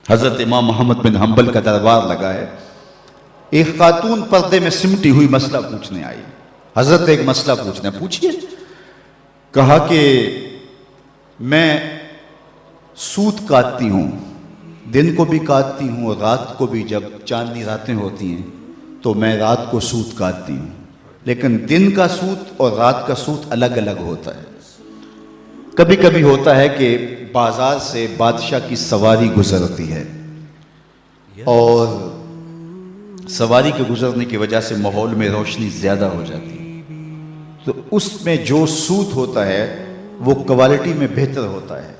حضرت امام محمد بن حنبل کا دربار لگا ہے. ایک خاتون پردے میں سمٹی ہوئی مسئلہ پوچھنے آئی. حضرت ایک مسئلہ پوچھنا ہے, پوچھئے. کہا کہ میں سوت کاٹتی ہوں, دن کو بھی کاٹتی ہوں اور رات کو بھی. جب چاندنی راتیں ہوتی ہیں تو میں رات کو سوت کاٹتی ہوں, لیکن دن کا سوت اور رات کا سوت الگ الگ ہوتا ہے. کبھی کبھی ہوتا ہے کہ بازار سے بادشاہ کی سواری گزرتی ہے اور سواری کے گزرنے کی وجہ سے ماحول میں روشنی زیادہ ہو جاتی ہے, تو اس میں جو سوت ہوتا ہے وہ کوالٹی میں بہتر ہوتا ہے,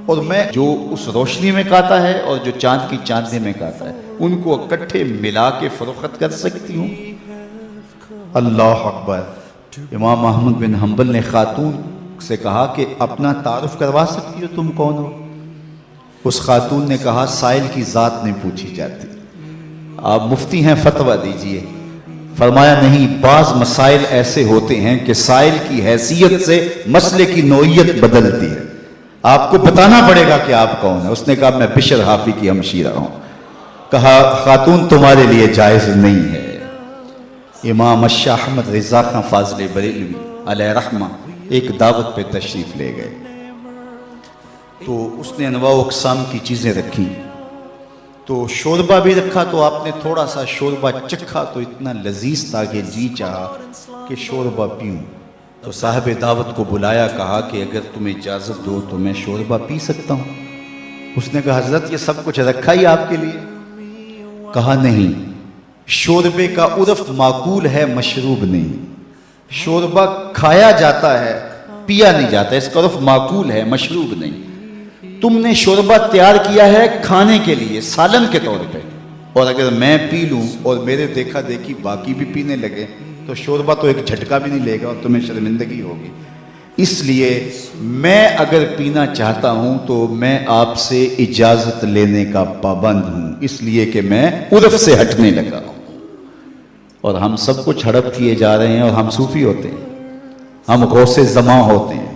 اور میں جو اس روشنی میں کاتا ہے اور جو چاند کی چاندنی میں کاتا ہے ان کو اکٹھے ملا کے فروخت کر سکتی ہوں. اللہ اکبر. امام احمد بن حنبل نے خاتون سے کہا کہ اپنا تعارف کروا سکتی ہو, تم کون ہو؟ اس خاتون نے کہا سائل کی ذات نہیں پوچھی جاتی, آپ مفتی ہیں, فتویٰ دیجئے. فرمایا نہیں, بعض مسائل ایسے ہوتے ہیں کہ سائل کی حیثیت سے مسئلے کی نوعیت بدلتی ہے, آپ کو بتانا پڑے گا کہ آپ کون ہیں. اس نے کہا میں بشر حافی کی ہمشیرہ ہوں. کہا خاتون تمہارے لیے جائز نہیں ہے. امام شاہ احمد رضا خان فاضل بریلوی علیہ رحمہ ایک دعوت پہ تشریف لے گئے, تو اس نے انواع و اقسام کی چیزیں رکھی, تو شوربہ بھی رکھا. تو آپ نے تھوڑا سا شوربہ چکھا تو اتنا لذیذ تھا کہ جی چاہا کہ شوربہ پیوں. تو صاحب دعوت کو بلایا, کہا کہ اگر تم اجازت دو تو میں شوربہ پی سکتا ہوں. اس نے کہا حضرت یہ سب کچھ رکھا ہی آپ کے لیے. کہا نہیں, شوربے کا عرف معقول ہے, مشروب نہیں. شوربہ کھایا جاتا ہے, پیا نہیں جاتا, اس کا عرف معقول ہے, مشروب نہیں. تم نے شوربہ تیار کیا ہے کھانے کے لیے, سالن کے طور پہ, اور اگر میں پی لوں اور میرے دیکھا دیکھی باقی بھی پینے لگے تو شوربہ تو ایک جھٹکا بھی نہیں لے گا اور تمہیں شرمندگی ہوگی. اس لیے میں اگر پینا چاہتا ہوں تو میں آپ سے اجازت لینے کا پابند ہوں, اس لیے کہ میں عرف سے ہٹنے لگا ہوں. اور ہم سب کچھ ہڑپ کیے جا رہے ہیں, اور ہم صوفی ہوتے ہیں, ہم غوث زماں ہوتے ہیں.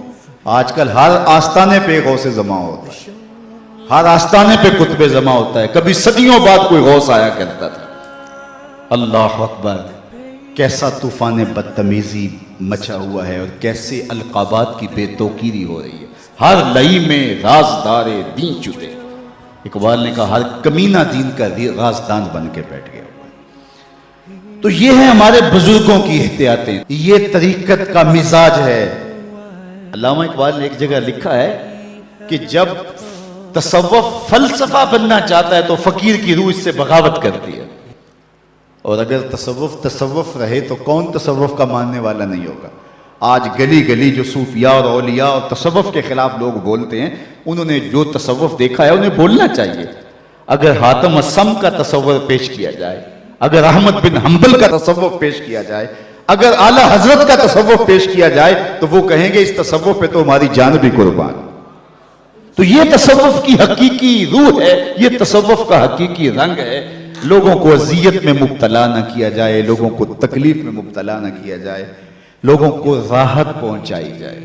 آج کل ہر آستانے پہ غوث زماں ہوتا ہے, ہر آستانے پہ قطب زماں ہوتا ہے. کبھی صدیوں بعد کوئی غوث آیا کرتا تھا. اللہ اکبر. کیسا طوفان بدتمیزی مچا ہوا ہے, اور کیسے القابات کی بے توقیری ہو رہی ہے. ہر لئی میں رازدار دین چھپے. اقبال نے کہا ہر کمینہ دین کا رازدان بن کے بیٹھ گیا. تو یہ ہے ہمارے بزرگوں کی احتیاطیں, یہ طریقت کا مزاج ہے. علامہ اقبال نے ایک جگہ لکھا ہے کہ جب تصوف فلسفہ بننا چاہتا ہے تو فقیر کی روح اس سے بغاوت کرتی ہے, اور اگر تصوف رہے تو کون تصوف کا ماننے والا نہیں ہوگا. آج گلی گلی جو صوفیاء اور اولیاء اور تصوف کے خلاف لوگ بولتے ہیں, انہوں نے جو تصوف دیکھا ہے انہیں بولنا چاہیے. اگر حاتم السم کا تصور پیش کیا جائے, اگر احمد بن حنبل کا تصوف پیش کیا جائے, اگر اعلیٰ حضرت کا تصوف پیش کیا جائے تو وہ کہیں گے اس تصوف پہ تو ہماری جان بھی قربان. تو یہ تصوف کی حقیقی روح ہے, یہ تصوف کا حقیقی رنگ ہے. لوگوں کو اذیت میں مبتلا نہ کیا جائے, لوگوں کو تکلیف میں مبتلا نہ کیا جائے, لوگوں کو راحت پہنچائی جائے.